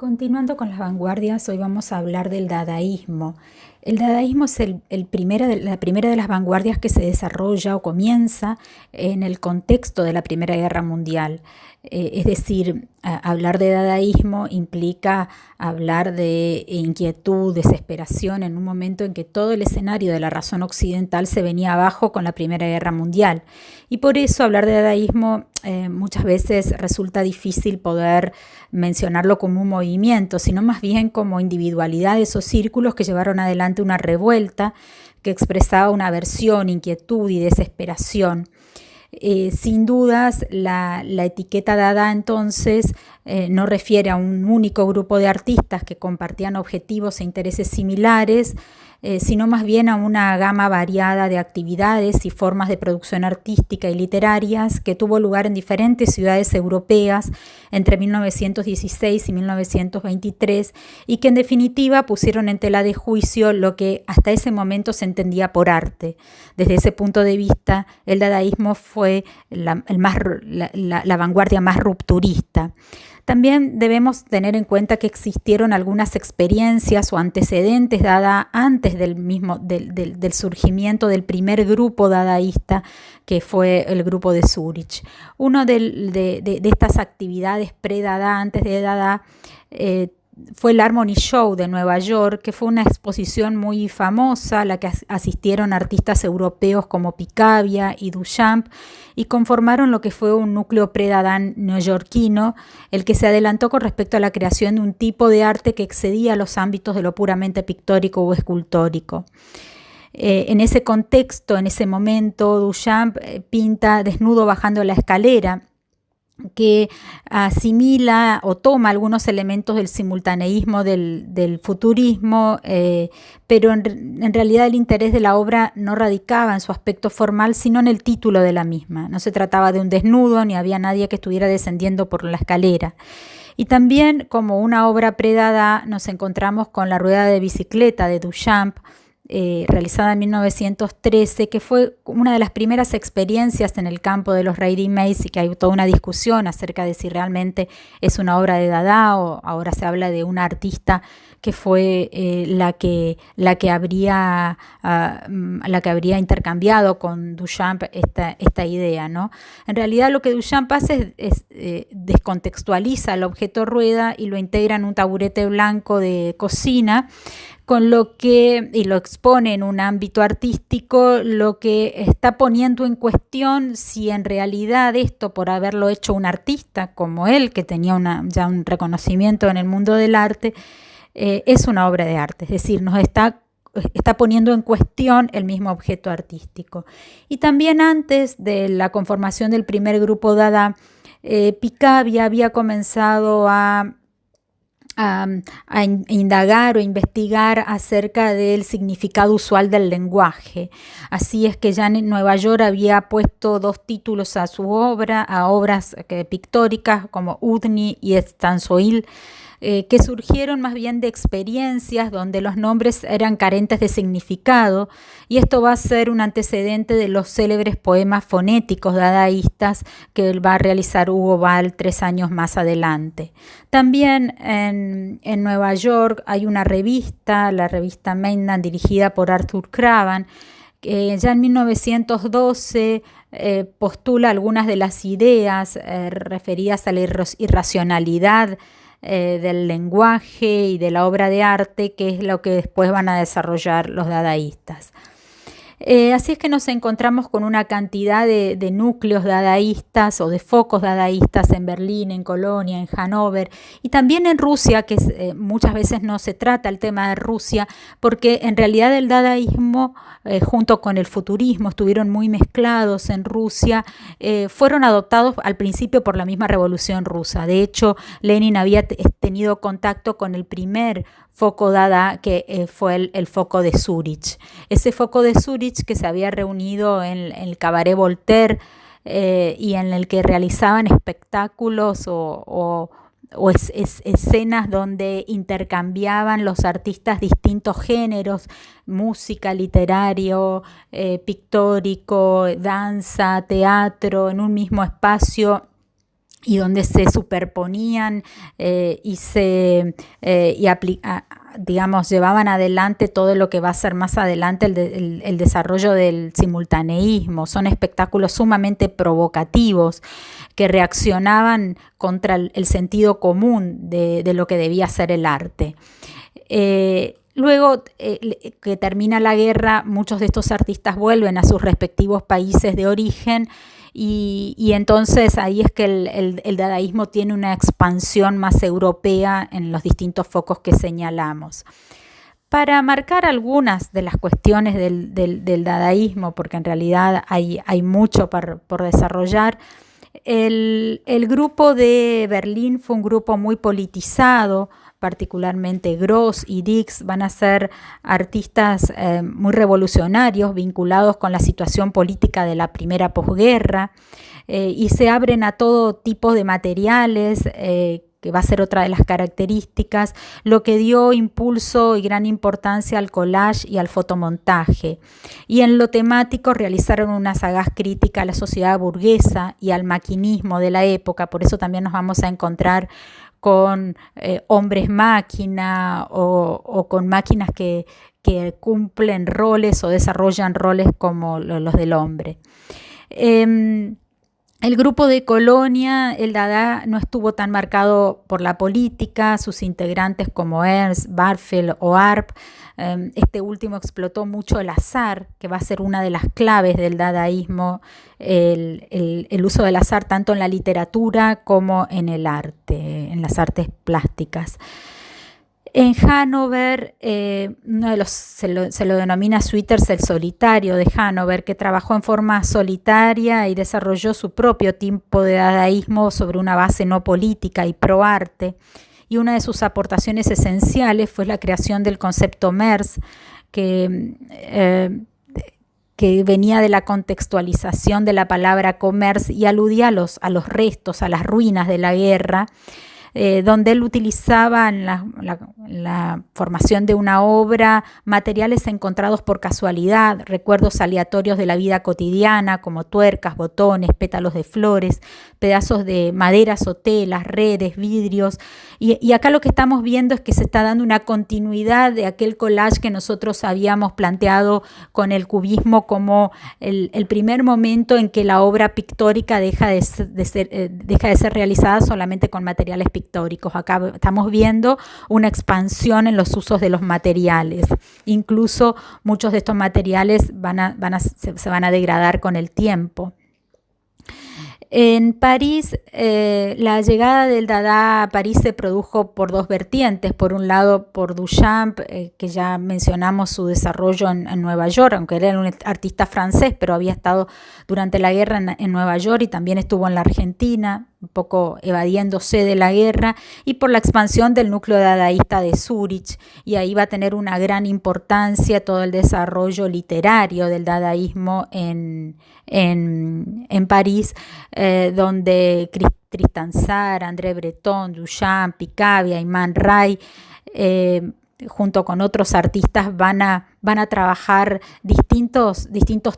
Continuando con las vanguardias, hoy vamos a hablar del dadaísmo. El dadaísmo es la primera de las vanguardias que se desarrolla o comienza en el contexto de la Primera Guerra Mundial. Es decir, hablar de dadaísmo implica hablar de inquietud, desesperación en un momento en que todo el escenario de la razón occidental se venía abajo con la Primera Guerra Mundial. Y por eso hablar de dadaísmo muchas veces resulta difícil poder mencionarlo como un movimiento, sino más bien como individualidades o círculos que llevaron adelante una revuelta que expresaba una aversión, inquietud y desesperación. Sin dudas, la etiqueta Dada entonces no refiere a un único grupo de artistas que compartían objetivos e intereses similares, sino más bien a una gama variada de actividades y formas de producción artística y literarias que tuvo lugar en diferentes ciudades europeas entre 1916 y 1923 y que en definitiva pusieron en tela de juicio lo que hasta ese momento se entendía por arte. Desde ese punto de vista, el dadaísmo fue la vanguardia más rupturista. También debemos tener en cuenta que existieron algunas experiencias o antecedentes Dada antes del surgimiento del primer grupo dadaísta, que fue el grupo de Zúrich. Una de estas actividades pre-Dada, antes de Dada, fue el Harmony Show de Nueva York, que fue una exposición muy famosa a la que asistieron artistas europeos como Picabia y Duchamp y conformaron lo que fue un núcleo pre-Dada neoyorquino, el que se adelantó con respecto a la creación de un tipo de arte que excedía los ámbitos de lo puramente pictórico o escultórico. En ese contexto, en ese momento, Duchamp pinta desnudo bajando la escalera, que asimila o toma algunos elementos del simultaneísmo del futurismo, pero en realidad el interés de la obra no radicaba en su aspecto formal, sino en el título de la misma. No se trataba de un desnudo, ni había nadie que estuviera descendiendo por la escalera. Y también, como una obra pre-Dada, nos encontramos con La rueda de bicicleta de Duchamp, realizada en 1913, que fue una de las primeras experiencias en el campo de los ready-mades y que hay toda una discusión acerca de si realmente es una obra de Dada o ahora se habla de una artista que fue la que habría intercambiado con Duchamp esta idea, ¿no? En realidad lo que Duchamp hace es descontextualiza el objeto rueda y lo integra en un taburete blanco de cocina, y lo expone en un ámbito artístico, lo que está poniendo en cuestión si en realidad esto, por haberlo hecho un artista como él, que tenía ya un reconocimiento en el mundo del arte, es una obra de arte, es decir, nos está poniendo en cuestión el mismo objeto artístico. Y también antes de la conformación del primer grupo Dada, Picabia había comenzado a indagar o investigar acerca del significado usual del lenguaje. Así es que ya en Nueva York había puesto 2 títulos a su obra, a obras pictóricas como Udni y Estanzoil, que surgieron más bien de experiencias donde los nombres eran carentes de significado, y esto va a ser un antecedente de los célebres poemas fonéticos dadaístas que va a realizar Hugo Ball 3 años más adelante. También en Nueva York hay una revista, la revista Mainland, dirigida por Arthur Cravan, que ya en 1912 postula algunas de las ideas referidas a la irracionalidad del lenguaje y de la obra de arte, que es lo que después van a desarrollar los dadaístas. Así es que nos encontramos con una cantidad de núcleos dadaístas o de focos dadaístas en Berlín, en Colonia, en Hannover y también en Rusia, que muchas veces no se trata el tema de Rusia, porque en realidad el dadaísmo junto con el futurismo estuvieron muy mezclados en Rusia, fueron adoptados al principio por la misma Revolución Rusa. De hecho, Lenin había tenido contacto con el primer foco Dada, que fue el foco de Zúrich. Ese foco de Zúrich, que se había reunido en el Cabaret Voltaire y en el que realizaban espectáculos o escenas donde intercambiaban los artistas distintos géneros, música, literario, pictórico, danza, teatro, en un mismo espacio. y donde se superponían digamos, llevaban adelante todo lo que va a ser más adelante el desarrollo del simultaneísmo. Son espectáculos sumamente provocativos que reaccionaban contra el sentido común de lo que debía ser el arte. Luego que termina la guerra, muchos de estos artistas vuelven a sus respectivos países de origen y entonces ahí es que el dadaísmo tiene una expansión más europea en los distintos focos que señalamos. Para marcar algunas de las cuestiones del dadaísmo, porque en realidad hay mucho por desarrollar, el grupo de Berlín fue un grupo muy politizado, particularmente Gross y Dix van a ser artistas muy revolucionarios vinculados con la situación política de la primera posguerra y se abren a todo tipo de materiales que va a ser otra de las características, lo que dio impulso y gran importancia al collage y al fotomontaje. Y en lo temático realizaron una sagaz crítica a la sociedad burguesa y al maquinismo de la época, por eso también nos vamos a encontrar con hombres máquina o con máquinas que cumplen roles o desarrollan roles como los del hombre. El grupo de Colonia, el Dada, no estuvo tan marcado por la política, sus integrantes como Ernst, Barfeld o Arp, este último explotó mucho el azar, que va a ser una de las claves del dadaísmo, el uso del azar tanto en la literatura como en el arte, en las artes plásticas. En Hannover, se lo denomina Sweeters el solitario de Hannover, que trabajó en forma solitaria y desarrolló su propio tipo de dadaísmo sobre una base no política y pro arte. Y una de sus aportaciones esenciales fue la creación del concepto MERS, que venía de la contextualización de la palabra commerce y aludía a los restos, a las ruinas de la guerra, donde él utilizaba en la formación de una obra materiales encontrados por casualidad, recuerdos aleatorios de la vida cotidiana como tuercas, botones, pétalos de flores, pedazos de maderas o telas, redes, vidrios. Y acá lo que estamos viendo es que se está dando una continuidad de aquel collage que nosotros habíamos planteado con el cubismo como el primer momento en que la obra pictórica deja de ser realizada solamente con materiales pictóricos. Acá estamos viendo una expansión en los usos de los materiales. Incluso muchos de estos materiales se van a degradar con el tiempo. En París, la llegada del Dada a París se produjo por dos vertientes. Por un lado, por Duchamp, que ya mencionamos su desarrollo en Nueva York, aunque era un artista francés, pero había estado durante la guerra en Nueva York y también estuvo en la Argentina, un poco evadiéndose de la guerra, y por la expansión del núcleo dadaísta de Zúrich, y ahí va a tener una gran importancia todo el desarrollo literario del dadaísmo en París, donde Tristan Tzar, André Breton, Duchamp, Picabia y Man Ray, junto con otros artistas van a trabajar distintos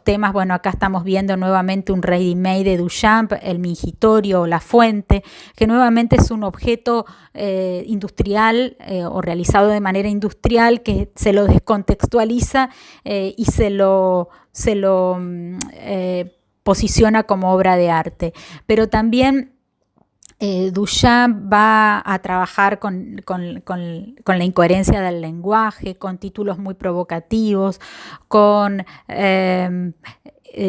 temas. Bueno, acá estamos viendo nuevamente un ready-made de Duchamp, el mingitorio o la fuente, que nuevamente es un objeto industrial o realizado de manera industrial que se lo descontextualiza y se lo posiciona como obra de arte. Pero también Duchamp va a trabajar con la incoherencia del lenguaje, con títulos muy provocativos,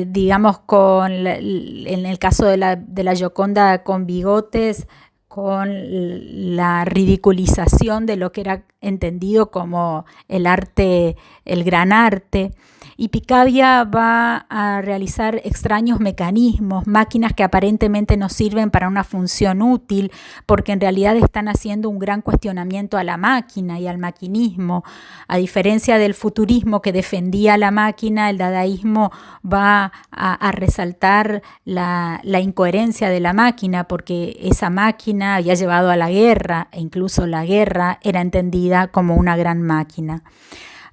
digamos, en el caso de la Gioconda con bigotes, con la ridiculización de lo que era entendido como el arte, el gran arte. Y Picabia va a realizar extraños mecanismos, máquinas que aparentemente no sirven para una función útil, porque en realidad están haciendo un gran cuestionamiento a la máquina y al maquinismo. A diferencia del futurismo que defendía la máquina, el dadaísmo va a resaltar la incoherencia de la máquina, porque esa máquina había llevado a la guerra, e incluso la guerra era entendida como una gran máquina.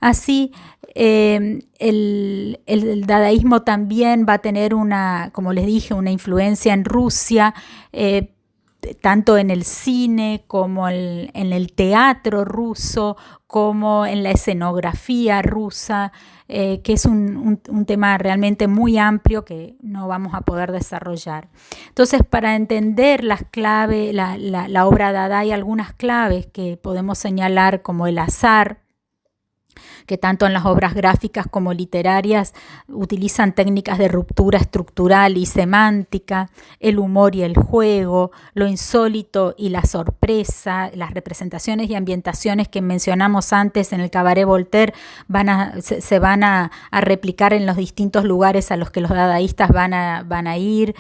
Así, el dadaísmo también va a tener como les dije, una influencia en Rusia, tanto en el cine como en el teatro ruso, como en la escenografía rusa, que es un tema realmente muy amplio que no vamos a poder desarrollar. Entonces, para entender las claves, la obra Dada, hay algunas claves que podemos señalar, como el azar, que tanto en las obras gráficas como literarias utilizan técnicas de ruptura estructural y semántica, el humor y el juego, lo insólito y la sorpresa, las representaciones y ambientaciones que mencionamos antes en el Cabaret Voltaire se van a replicar en los distintos lugares a los que los dadaístas van a ir,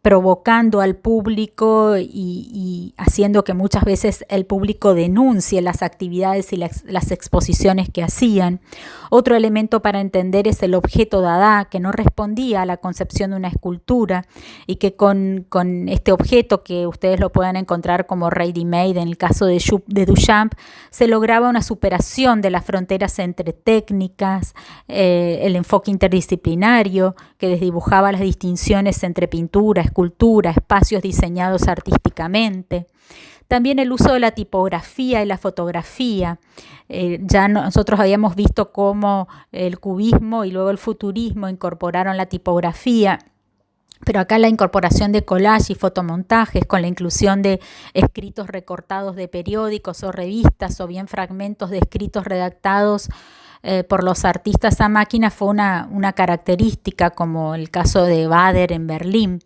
provocando al público y haciendo que muchas veces el público denuncie las actividades y las exposiciones que hacían. Otro elemento para entender es el objeto Dada, que no respondía a la concepción de una escultura y que con este objeto, que ustedes lo pueden encontrar como ready-made en el caso de Duchamp, se lograba una superación de las fronteras entre técnicas, el enfoque interdisciplinario que desdibujaba las distinciones entre pintura, escultura, espacios diseñados artísticamente. También el uso de la tipografía y la fotografía. Ya nosotros habíamos visto cómo el cubismo y luego el futurismo incorporaron la tipografía, pero acá la incorporación de collage y fotomontajes con la inclusión de escritos recortados de periódicos o revistas o bien fragmentos de escritos redactados por los artistas a máquina fue una característica, como el caso de Bader en Berlín.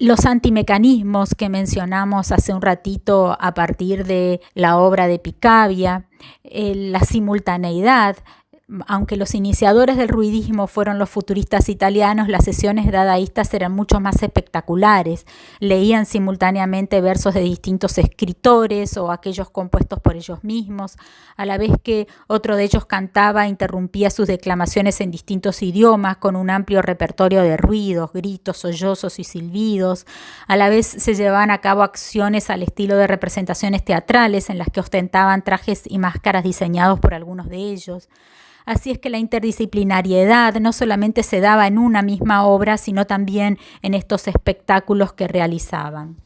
Los antimecanismos que mencionamos hace un ratito a partir de la obra de Picabia, la simultaneidad. Aunque los iniciadores del ruidismo fueron los futuristas italianos, las sesiones dadaístas eran mucho más espectaculares. Leían simultáneamente versos de distintos escritores o aquellos compuestos por ellos mismos, a la vez que otro de ellos cantaba e interrumpía sus declamaciones en distintos idiomas con un amplio repertorio de ruidos, gritos, sollozos y silbidos. A la vez se llevaban a cabo acciones al estilo de representaciones teatrales en las que ostentaban trajes y máscaras diseñados por algunos de ellos. Así es que la interdisciplinariedad no solamente se daba en una misma obra, sino también en estos espectáculos que realizaban.